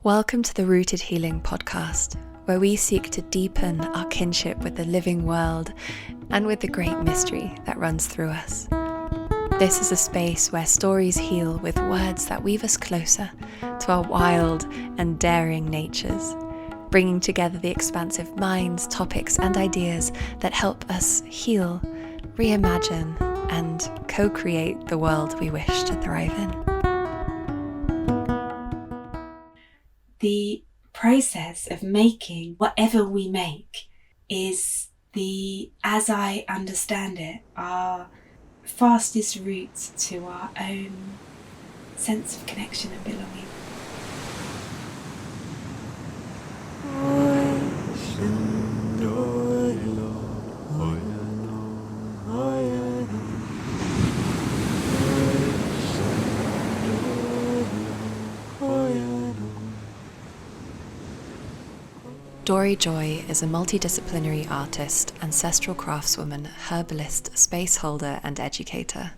Welcome to the Rooted Healing podcast, where we seek to deepen our kinship with the living world and with the great mystery that runs through us. This is a space where stories heal with words that weave us closer to our wild and daring natures, bringing together the expansive minds, topics, and ideas that help us heal, reimagine, and co-create the world we wish to thrive in. The process of making whatever we make is as I understand it, our fastest route to our own sense of connection and belonging. Dory Joy is a multidisciplinary artist, ancestral craftswoman, herbalist, space holder, and educator.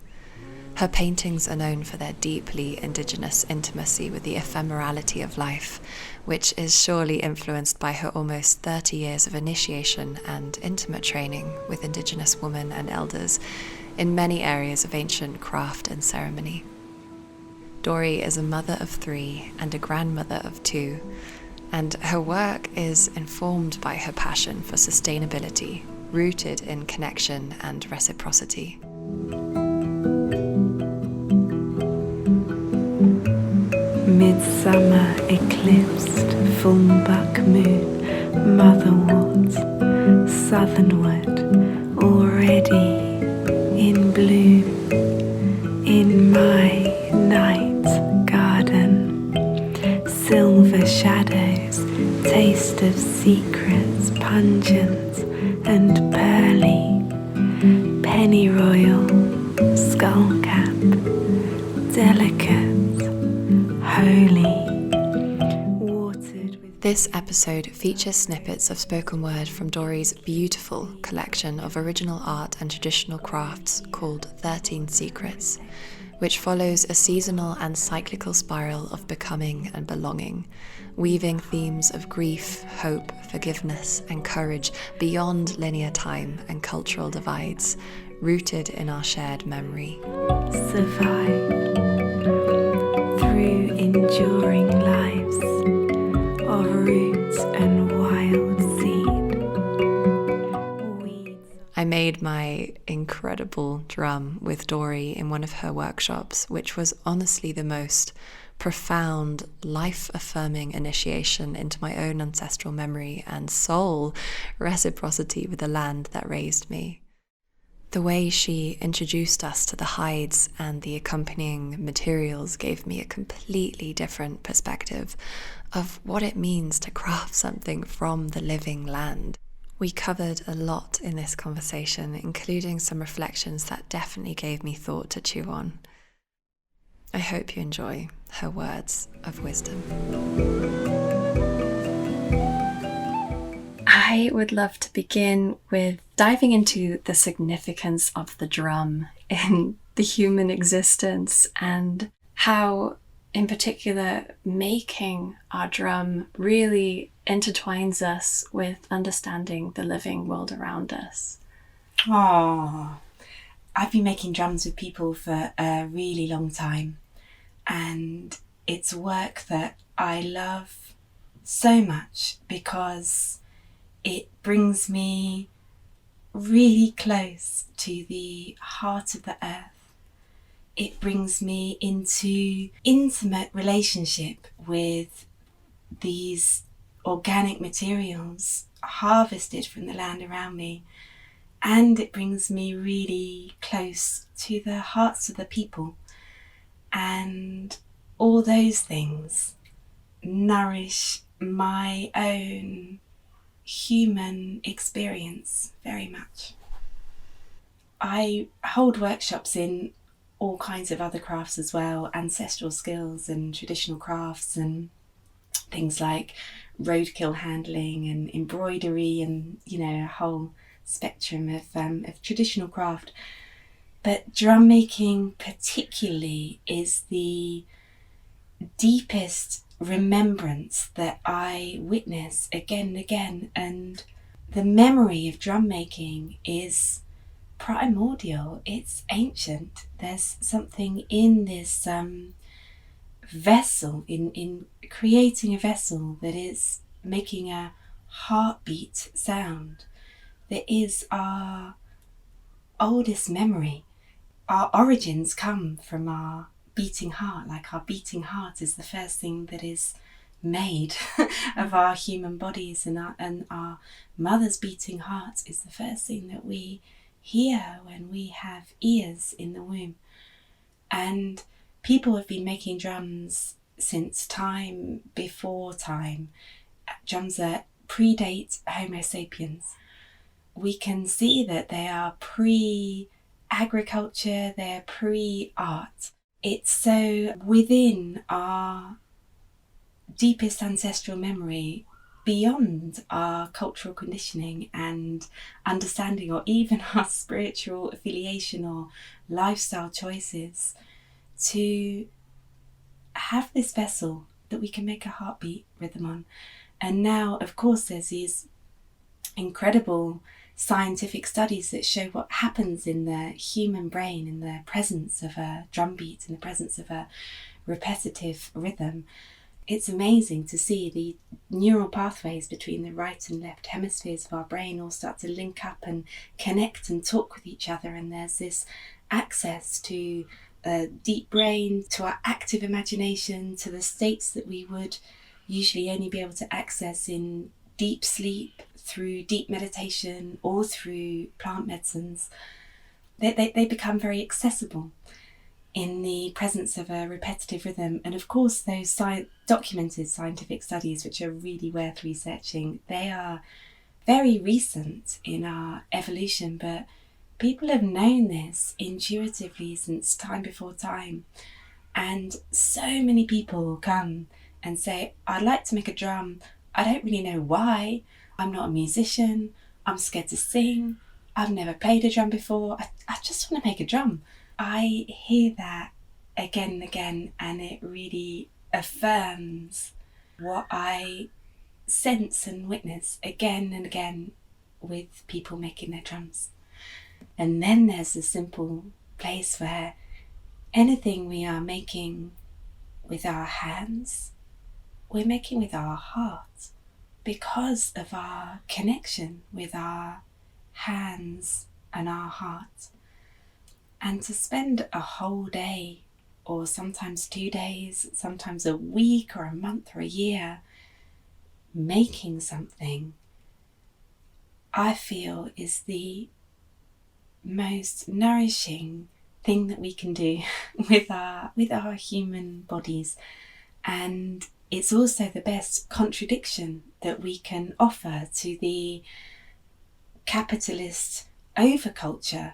Her paintings are known for their deeply indigenous intimacy with the ephemerality of life, which is surely influenced by her almost 30 years of initiation and intimate training with indigenous women and elders in many areas of ancient craft and ceremony. Dory is a mother of 3 and a grandmother of 2, and her work is informed by her passion for sustainability, rooted in connection and reciprocity. Midsummer eclipsed, full-buck moon, motherwort, southernward, already in bloom, in my night garden. Silver shadows, taste of secrets, pungent and pearly, pennyroyal, skullcap, delicate, holy, watered with... This episode features snippets of spoken word from Dory's beautiful collection of original art and traditional crafts called 13 Secrets, which follows a seasonal and cyclical spiral of becoming and belonging, weaving themes of grief, hope, forgiveness, and courage beyond linear time and cultural divides, rooted in our shared memory. Survive through enduring lives of roots and wild seed. I made my incredible drum with Dory in one of her workshops, which was honestly the most profound, life-affirming initiation into my own ancestral memory and soul reciprocity with the land that raised me. The way she introduced us to the hides and the accompanying materials gave me a completely different perspective of what it means to craft something from the living land. We covered a lot in this conversation, including some reflections that definitely gave me thought to chew on. I hope you enjoy her words of wisdom. I would love to begin with diving into the significance of the drum in the human existence and how, in particular, making our drum really intertwines us with understanding the living world around us. Oh, I've been making drums with people for a really long time, and it's work that I love so much because it brings me really close to the heart of the earth. It brings me into intimate relationship with these organic materials harvested from the land around me, and it brings me really close to the hearts of the people, and all those things nourish my own human experience very much. I hold workshops in all kinds of other crafts as well, ancestral skills and traditional crafts and things like roadkill handling and embroidery and, a whole spectrum of traditional craft. But drum making particularly is the deepest remembrance that I witness again and again. And the memory of drum making is primordial, it's ancient. There's something in this vessel, in creating a vessel that is making a heartbeat sound, that is our oldest memory. Our origins come from our beating heart. Like, our beating heart is the first thing that is made of our human bodies, and our mother's beating heart is the first thing that we hear when we have ears in the womb. And people have been making drums since time before time. Drums that predate Homo sapiens. We can see that they are pre-agriculture, they're pre-art. It's so within our deepest ancestral memory, beyond our cultural conditioning and understanding, or even our spiritual affiliation or lifestyle choices, to have this vessel that we can make a heartbeat rhythm on. And now, of course, there's these incredible scientific studies that show what happens in the human brain in the presence of a drum beat, in the presence of a repetitive rhythm. It's amazing to see the neural pathways between the right and left hemispheres of our brain all start to link up and connect and talk with each other. And there's this access to a deep brain, to our active imagination, to the states that we would usually only be able to access in deep sleep, through deep meditation, or through plant medicines. They become very accessible in the presence of a repetitive rhythm. And of course, those documented scientific studies, which are really worth researching, they are very recent in our evolution, but people have known this intuitively since time before time. And so many people come and say, I'd like to make a drum. I don't really know why. I'm not a musician. I'm scared to sing. I've never played a drum before. I just want to make a drum. I hear that again and again, and it really affirms what I sense and witness again and again with people making their drums. And then there's a simple place where anything we are making with our hands, we're making with our heart, because of our connection with our hands and our heart. And to spend a whole day, or sometimes 2 days, sometimes a week or a month or a year, making something, I feel is the most nourishing thing that we can do with our human bodies. And it's also the best contradiction that we can offer to the capitalist overculture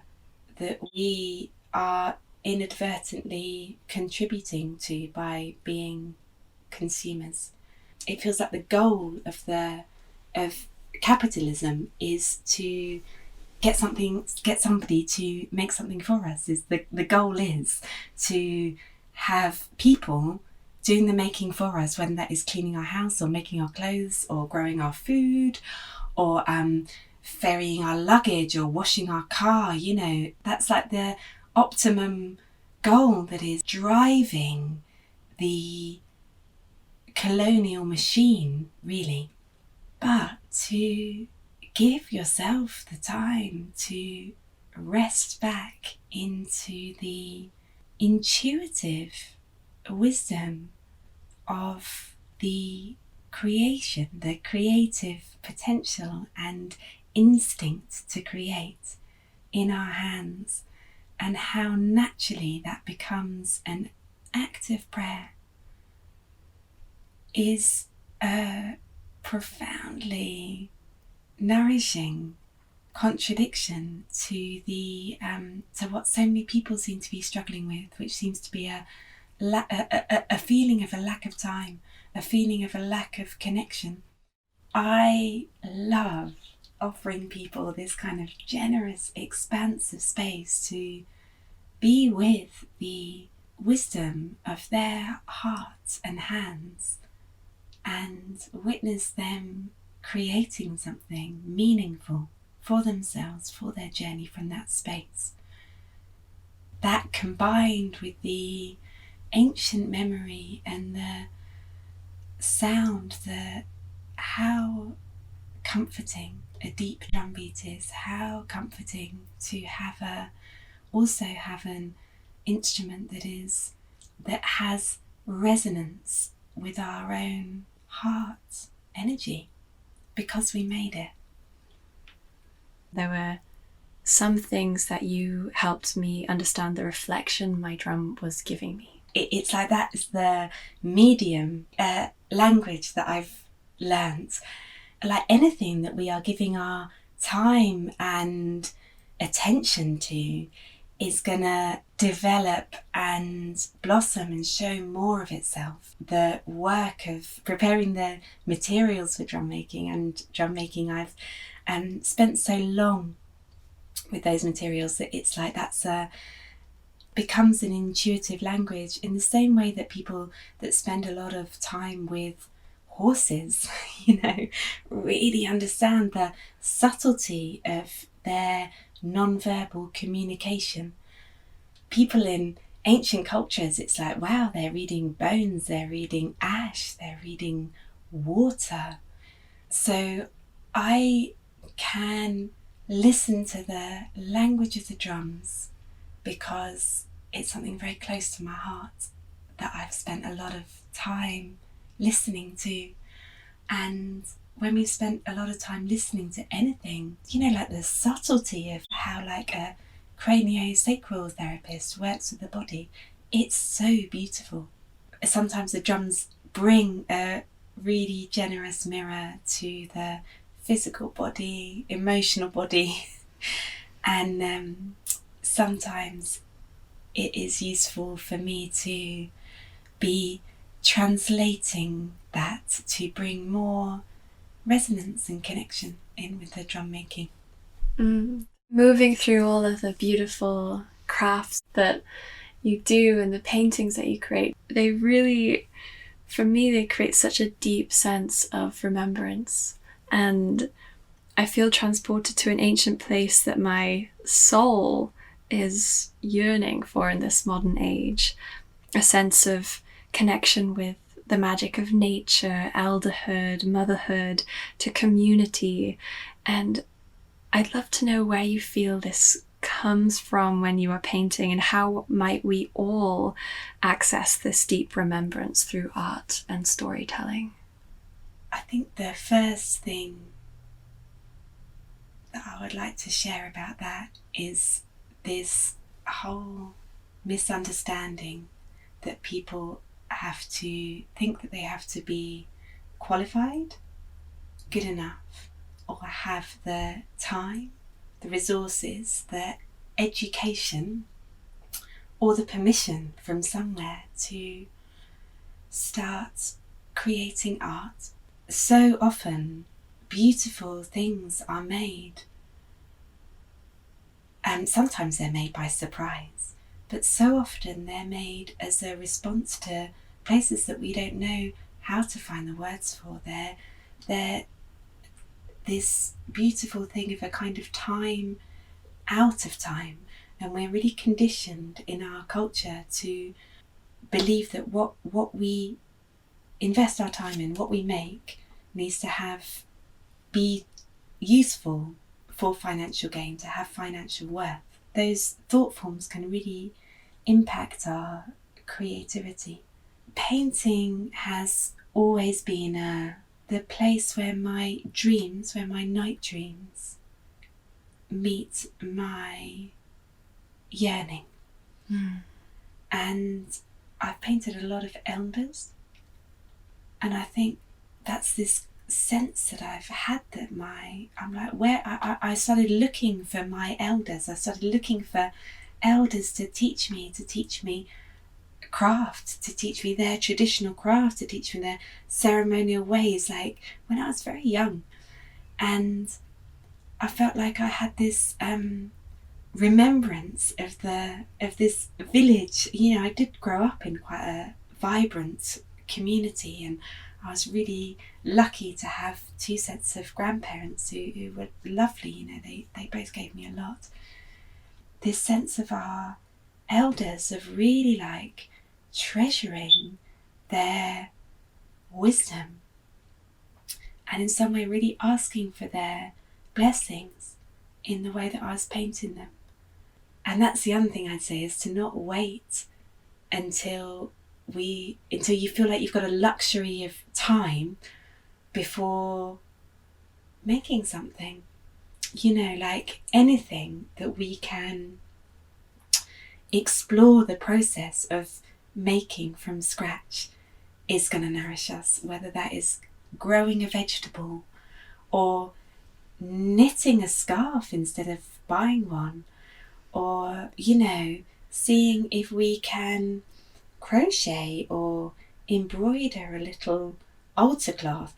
that we are inadvertently contributing to by being consumers. It feels like the goal of capitalism is to get somebody to make something for us. The goal is to have people doing the making for us, whether that is cleaning our house or making our clothes or growing our food or ferrying our luggage or washing our car. You know, that's like the optimum goal that is driving the colonial machine, really. But to give yourself the time to rest back into the intuitive wisdom of the creation, the creative potential and instinct to create in our hands, and how naturally that becomes an act of prayer, is a profoundly nourishing contradiction to the to what so many people seem to be struggling with, which seems to be a feeling of a lack of time, a feeling of a lack of connection. I love offering people this kind of generous, expansive space to be with the wisdom of their hearts and hands and witness them creating something meaningful for themselves, for their journey from that space. That combined with the ancient memory and the sound, how comforting a deep drum beat is, how comforting to also have an instrument that has resonance with our own heart energy, because we made it. There were some things that you helped me understand the reflection my drum was giving me. It's like that's the medium language that I've learnt. Like anything that we are giving our time and attention to is gonna develop and blossom and show more of itself. The work of preparing the materials for drum making, I've spent so long with those materials that it's like becomes an intuitive language, in the same way that people that spend a lot of time with horses, really understand the subtlety of their non-verbal communication. People in ancient cultures, it's like, wow, they're reading bones, they're reading ash, they're reading water. So I can listen to the language of the drums because it's something very close to my heart that I've spent a lot of time listening to. And when we've spent a lot of time listening to anything, like the subtlety of how like a craniosacral therapist works with the body, it's so beautiful. Sometimes the drums bring a really generous mirror to the physical body, emotional body, and sometimes it is useful for me to be translating that to bring more resonance and connection in with the drum making. Moving through all of the beautiful crafts that you do and the paintings that you create, they really, for me, they create such a deep sense of remembrance. And I feel transported to an ancient place that my soul is yearning for in this modern age. A sense of connection with the magic of nature, elderhood, motherhood, to community. And I'd love to know where you feel this comes from when you are painting, and how might we all access this deep remembrance through art and storytelling? I think the first thing that I would like to share about that is this whole misunderstanding that people have to think that they have to be qualified, good enough, or have the time, the resources, the education, or the permission from somewhere to start creating art. So often beautiful things are made, and sometimes they're made by surprise, but so often they're made as a response to places that we don't know how to find the words for. They're this beautiful thing of a kind of time out of time, and we're really conditioned in our culture to believe that what we invest our time in, what we make, needs to be useful for financial gain, to have financial worth. Those thought forms can really impact our creativity. Painting has always been the place where my night dreams meet my yearning. And I've painted a lot of elders, and I think that's this sense that I've had that I started looking for my elders. I started looking for elders to teach me craft, to teach me their traditional craft, to teach me their ceremonial ways, like when I was very young. And I felt like I had this remembrance of this village. I did grow up in quite a vibrant community, and I was really lucky to have 2 sets of grandparents who were lovely. You know, they both gave me a lot. This sense of our elders, of really like treasuring their wisdom, and in some way really asking for their blessings in the way that I was painting them. And that's the other thing I'd say, is to not wait until you feel like you've got a luxury of time before making something. You know, like anything that we can explore the process of making from scratch is going to nourish us, whether that is growing a vegetable or knitting a scarf instead of buying one, or, you know, seeing if we can crochet or embroider a little altar cloth.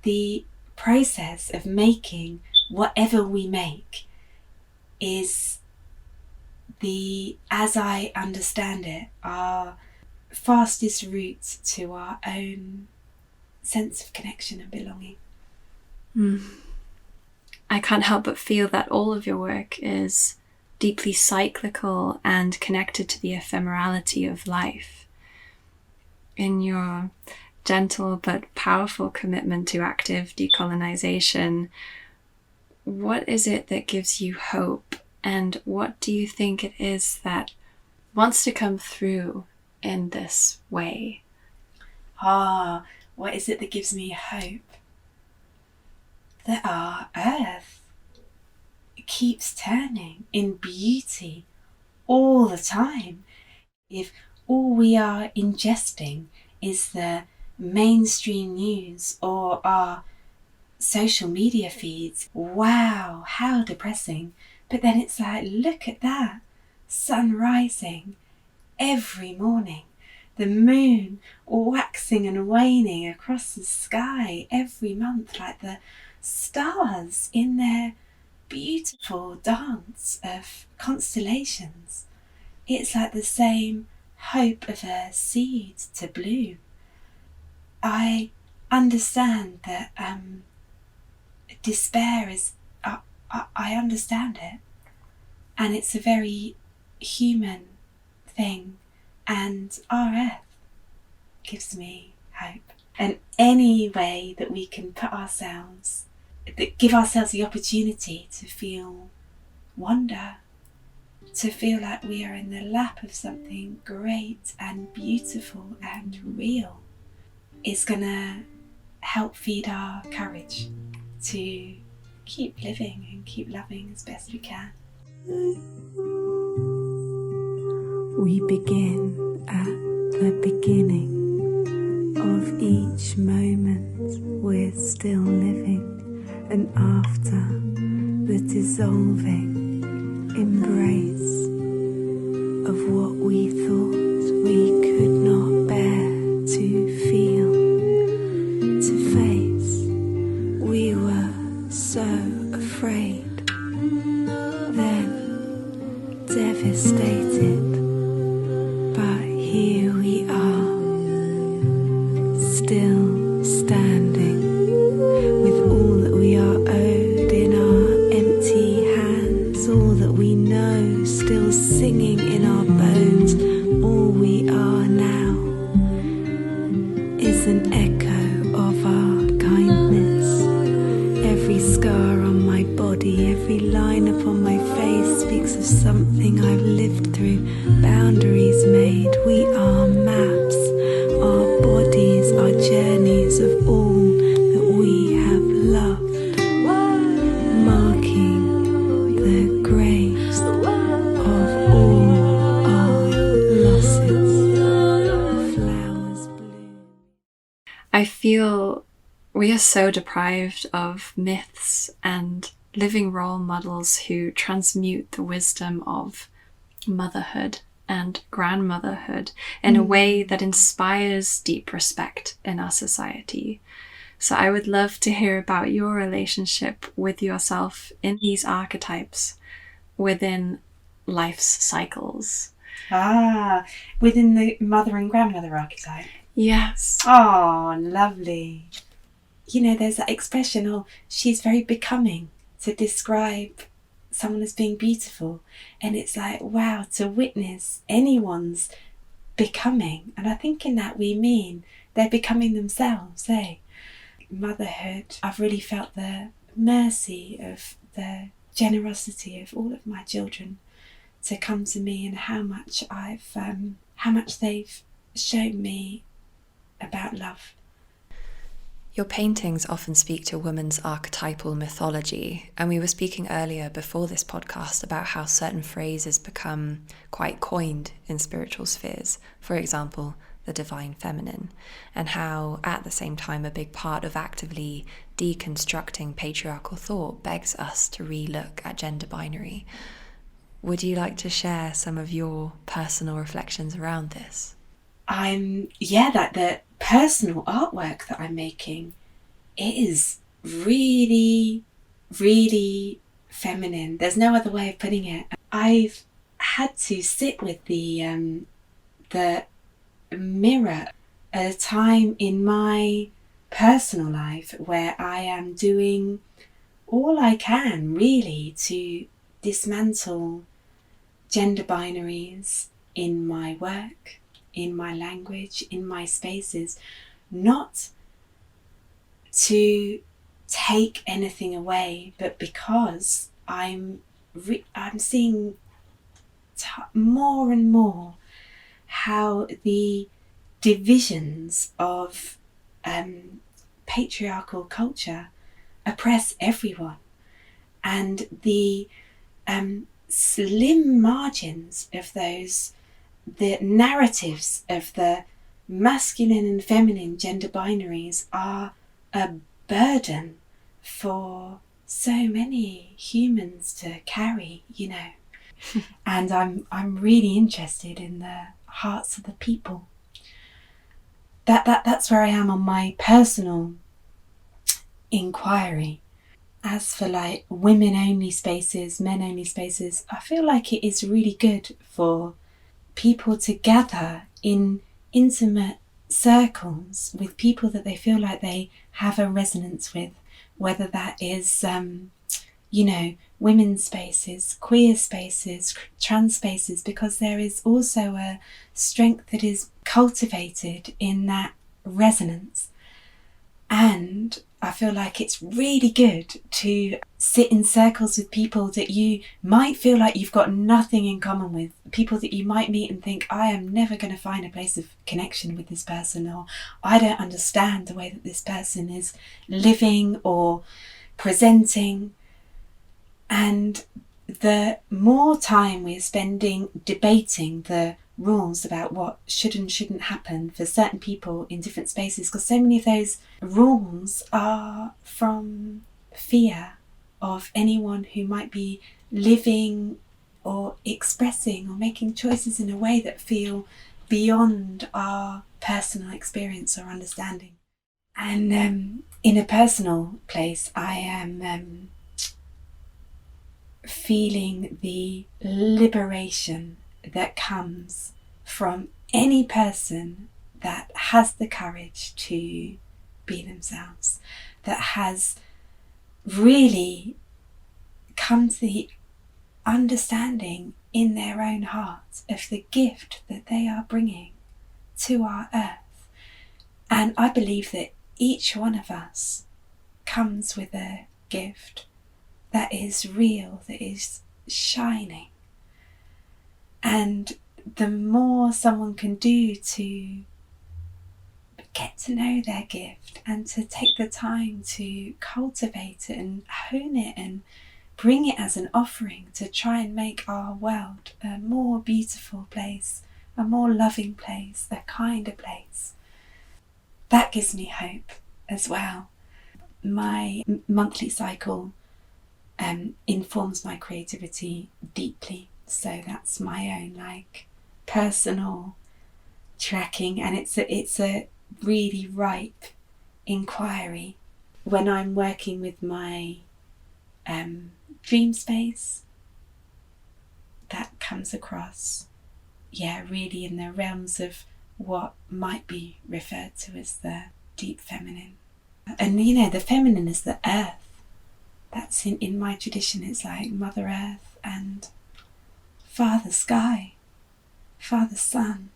The process of making whatever we make is as I understand it, our fastest route to our own sense of connection and belonging. I can't help but feel that all of your work is deeply cyclical and connected to the ephemerality of life. In your gentle but powerful commitment to active decolonization, what is it that gives you hope, and what do you think it is that wants to come through in this way? What is it that gives me hope? That our earth keeps turning in beauty all the time. If all we are ingesting is the mainstream news or our social media feeds, wow, how depressing. But then it's like, look at that, sun rising every morning, the moon waxing and waning across the sky every month, like the stars in their beautiful dance of constellations. It's like the same hope of a seed to bloom. I understand that despair is, I understand it, and it's a very human thing, and our earth gives me hope. And any way that we can give ourselves the opportunity to feel wonder, to feel like we are in the lap of something great and beautiful and real, is gonna help feed our courage to keep living and keep loving as best we can. We begin at the beginning of each moment we're still living, and after the dissolving embrace of what we thought we could not bear to feel, to face, we were so afraid, then devastated, but here we are, still standing, with all that we are owed in our empty hands, all that we know still singing in our bones. All we are now is an echo of our kindness. Every scar on my body, every line upon my face speaks of something I've lived through, boundaries made. We are maps, our bodies are journeys of all that we have loved, marking the graves of all our losses. Flowers bloom. I feel we are so deprived of myths and living role models who transmute the wisdom of motherhood and grandmotherhood in a way that inspires deep respect in our society. So I would love to hear about your relationship with yourself in these archetypes within life's cycles. Within the mother and grandmother archetype. Yes. Oh, lovely. You know, there's that expression, oh, she's very becoming, to describe someone as being beautiful. And it's like, wow, to witness anyone's becoming. And I think in that we mean they're becoming themselves, eh? Motherhood, I've really felt the mercy of the generosity of all of my children to come to me, and how much they've shown me about love. Your paintings often speak to women's archetypal mythology, and we were speaking earlier before this podcast about how certain phrases become quite coined in spiritual spheres, for example, the divine feminine, and how at the same time a big part of actively deconstructing patriarchal thought begs us to re-look at gender binary. Would you like to share some of your personal reflections around this? That the personal artwork that I'm making, it is really, really feminine. There's no other way of putting it. I've had to sit with the mirror at a time in my personal life where I am doing all I can really to dismantle gender binaries in my work, in my language, in my spaces, not to take anything away, but because I'm seeing more and more how the divisions of patriarchal culture oppress everyone, and the slim margins of those, the narratives of the masculine and feminine gender binaries are a burden for so many humans to carry, you know. And I'm really interested in the hearts of the people. That's where I am on my personal inquiry. As for like women only spaces, men only spaces, I feel like it is really good for people to gather in intimate circles with people that they feel like they have a resonance with, whether that is women's spaces, queer spaces, trans spaces, because there is also a strength that is cultivated in that resonance. And I feel like it's really good to sit in circles with people that you might feel like you've got nothing in common with, people that you might meet and think, I am never going to find a place of connection with this person, or I don't understand the way that this person is living or presenting. And the more time we're spending debating the rules about what should and shouldn't happen for certain people in different spaces, because so many of those rules are from fear of anyone who might be living or expressing or making choices in a way that feel beyond our personal experience or understanding. And in a personal place, I am feeling the liberation that comes from any person that has the courage to be themselves, that has really come to the understanding in their own heart of the gift that they are bringing to our earth. And I believe that each one of us comes with a gift that is real, that is shining. And the more someone can do to get to know their gift and to take the time to cultivate it and hone it and bring it as an offering to try and make our world a more beautiful place, a more loving place, a kinder place, that gives me hope as well. My monthly cycle informs my creativity deeply. So that's my own personal tracking, and it's a really ripe inquiry. When I'm working with my dream space, that comes across, really in the realms of what might be referred to as the deep feminine. And you know, the feminine is the earth. That's in my tradition, it's like Mother Earth and Father Sky, Father Sun.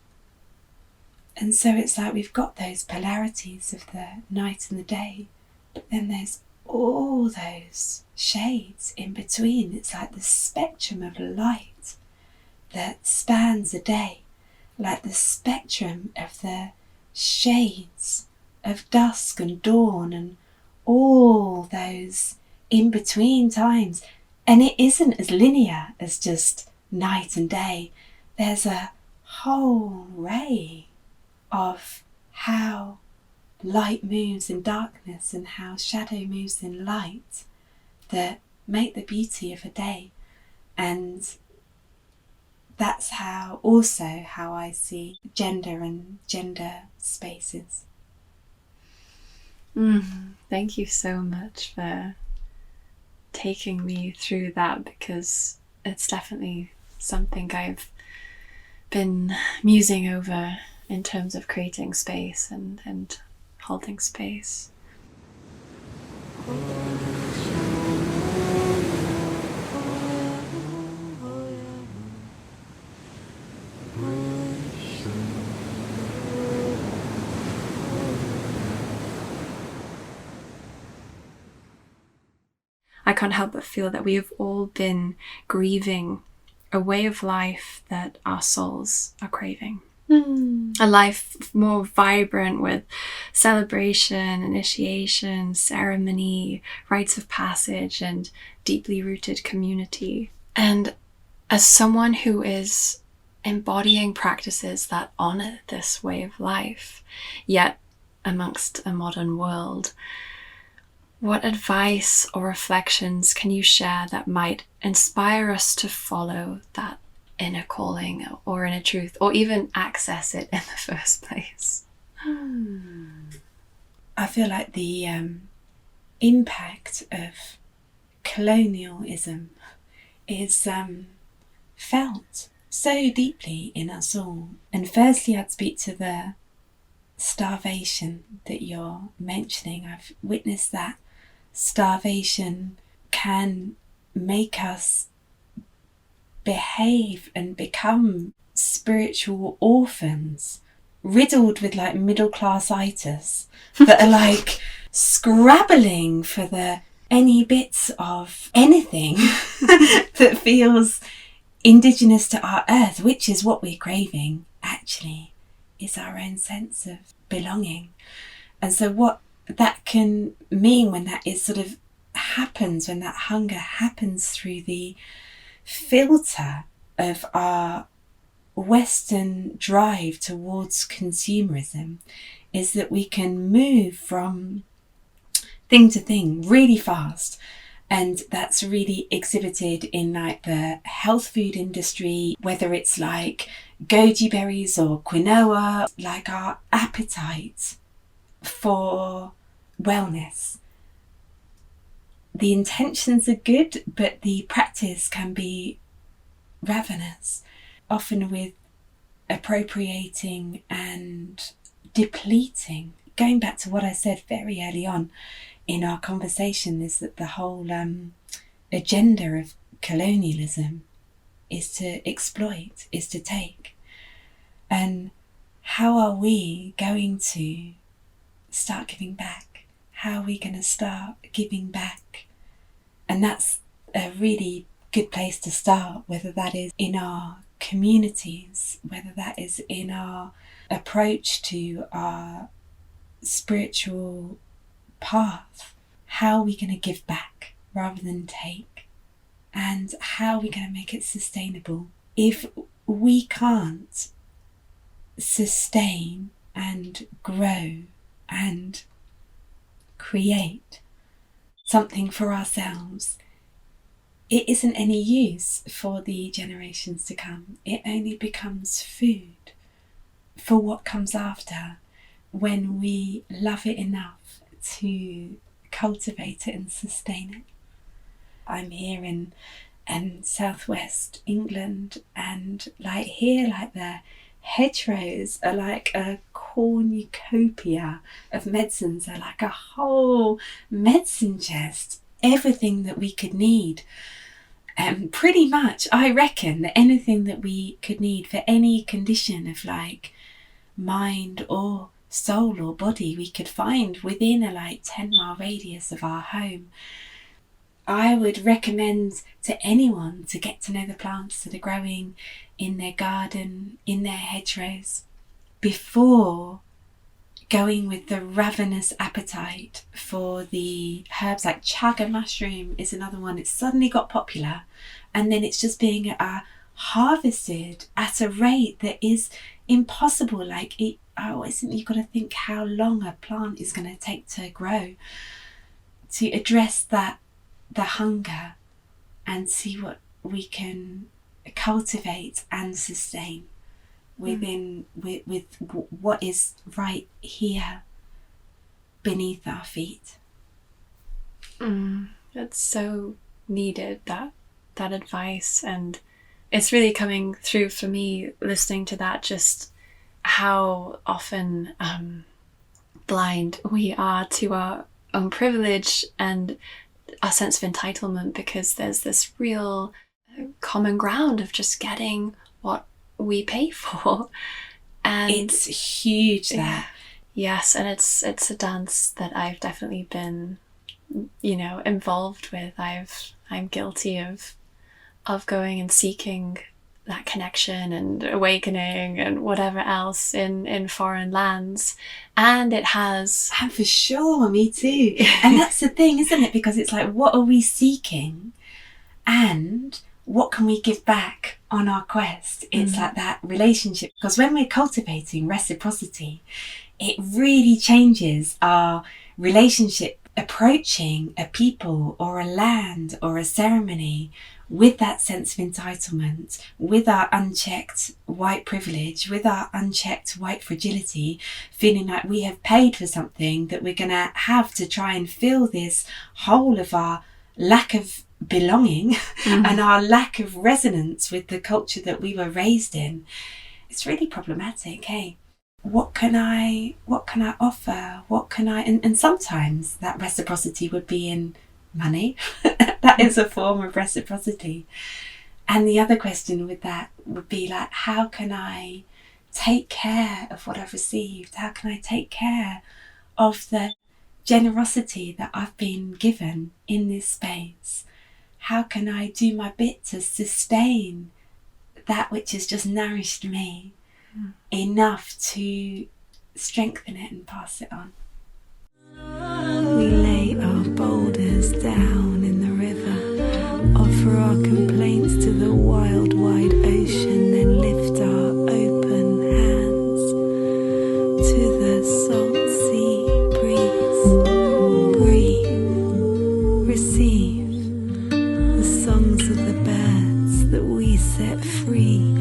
And so it's like we've got those polarities of the night and the day, but then there's all those shades in between. It's like the spectrum of light that spans the day, like the spectrum of the shades of dusk and dawn and all those in-between times. And it isn't as linear as just night and day. There's a whole array of how light moves in darkness and how shadow moves in light that make the beauty of a day. And that's how I see gender and gender spaces. Thank you so much for taking me through that, because it's definitely something I've been musing over in terms of creating space and holding space. I can't help but feel that we have all been grieving a way of life that our souls are craving. A life more vibrant with celebration, initiation, ceremony, rites of passage, and deeply rooted community. And as someone who is embodying practices that honour this way of life, yet amongst a modern world, what advice or reflections can you share that might inspire us to follow that inner calling or inner truth, or even access it in the first place? I feel like the impact of colonialism is felt so deeply in us all. And firstly, I'd speak to the starvation that you're mentioning. I've witnessed that starvation can make us behave and become spiritual orphans, riddled with like middle-class-itis that are like scrabbling for the any bits of anything that feels indigenous to our earth, which is what we're craving actually, is our own sense of belonging. And so what that can mean when that is sort of happens, when that hunger happens through the filter of our Western drive towards consumerism, is that we can move from thing to thing really fast. And that's really exhibited in like the health food industry, whether it's like goji berries or quinoa, like our appetite for wellness. The intentions are good, but the practice can be ravenous, often with appropriating and depleting. Going back to what I said very early on in our conversation, is that the whole agenda of colonialism is to exploit, is to take. And how are we going to start giving back? How are we going to start giving back? And that's a really good place to start, whether that is in our communities, whether that is in our approach to our spiritual path. How are we going to give back rather than take? And how are we going to make it sustainable? If we can't sustain and grow and create something for ourselves, it isn't any use for the generations to come. It only becomes food for what comes after, when we love it enough to cultivate it and sustain it. I'm here in southwest England, and like here, like the hedgerows are like a cornucopia of medicines. They're like a whole medicine chest, everything that we could need. Pretty much, I reckon that anything that we could need for any condition of like mind or soul or body, we could find within a like 10-mile radius of our home. I would recommend to anyone to get to know the plants that are growing in their garden, in their hedgerows, before going with the ravenous appetite for the herbs. Like chaga mushroom is another one. It's suddenly got popular, and then it's just being harvested at a rate that is impossible. Like I always think you've got to think how long a plant is going to take to grow to address that, the hunger, and see what we can cultivate and sustain within with what is right here beneath our feet. That's so needed, that advice, and it's really coming through for me listening to that, just how often blind we are to our own privilege and our sense of entitlement, because there's this real common ground of just getting what we pay for, and it's huge that. Yes, and it's a dance that I've definitely been, involved with. I'm guilty of going and seeking that connection and awakening and whatever else in foreign lands, and it has. And for sure, me too. And that's the thing, isn't it? Because it's like, what are we seeking, and what can we give back on our quest? It's like that relationship, because when we're cultivating reciprocity, it really changes our relationship, approaching a people or a land or a ceremony with that sense of entitlement, with our unchecked white privilege, with our unchecked white fragility, feeling like we have paid for something that we're going to have to try and fill this hole of our lack of belonging and our lack of resonance with the culture that we were raised in. It's really problematic, hey? What can I offer? What can I, and sometimes that reciprocity would be in money. That is a form of reciprocity. And the other question with that would be like, how can I take care of what I've received? How can I take care of the generosity that I've been given in this space? How can I do my bit to sustain that which has just nourished me enough to strengthen it and pass it on? We lay our boulders down in the river, offer our complaints to the wild, wide ocean, then lift our open hands to the salt sea breeze. Breathe, receive the songs of the birds that we set free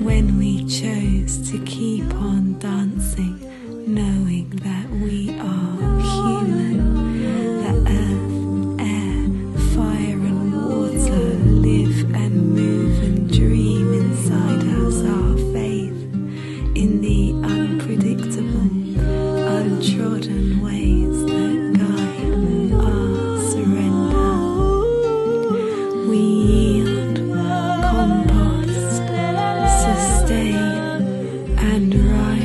when we chose to keep on dancing, knowing that we are human. That earth, air, fire and water live and move and dream inside us, our faith in the unpredictable, untrodden ways that guide our surrender. We yield, compost, sustain and rise.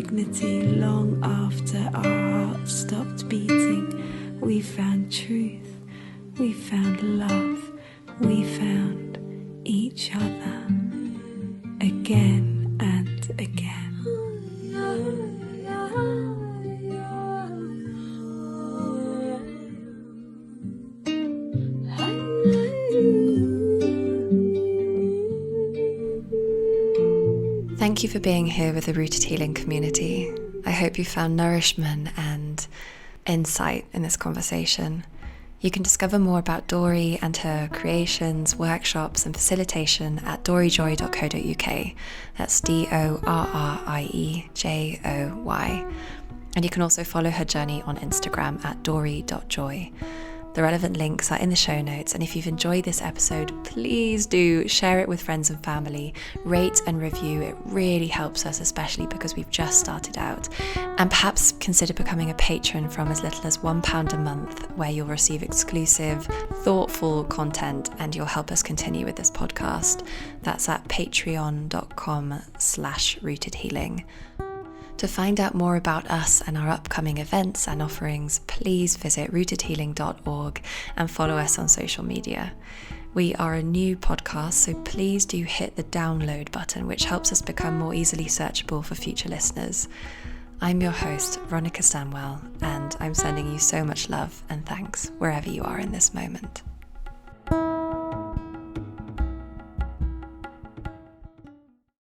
dignity long after our hearts stopped beating. We found truth, we found love, we found each other again and again. Thank you for being here with the Rooted Healing community. I hope you found nourishment and insight in this conversation. You can discover more about Dory and her creations, workshops and facilitation at dorriejoy.co.uk. That's DORRIEJOY. And you can also follow her journey on Instagram at dory.joy. The relevant links are in the show notes, and if you've enjoyed this episode, please do share it with friends and family, rate and review. It really helps us, especially because we've just started out. And perhaps consider becoming a patron from as little as £1 a month, where you'll receive exclusive, thoughtful content and you'll help us continue with this podcast. That's at patreon.com/rootedhealing. To find out more about us and our upcoming events and offerings, please visit rootedhealing.org and follow us on social media. We are a new podcast, so please do hit the download button, which helps us become more easily searchable for future listeners. I'm your host, Veronica Stanwell, and I'm sending you so much love and thanks wherever you are in this moment.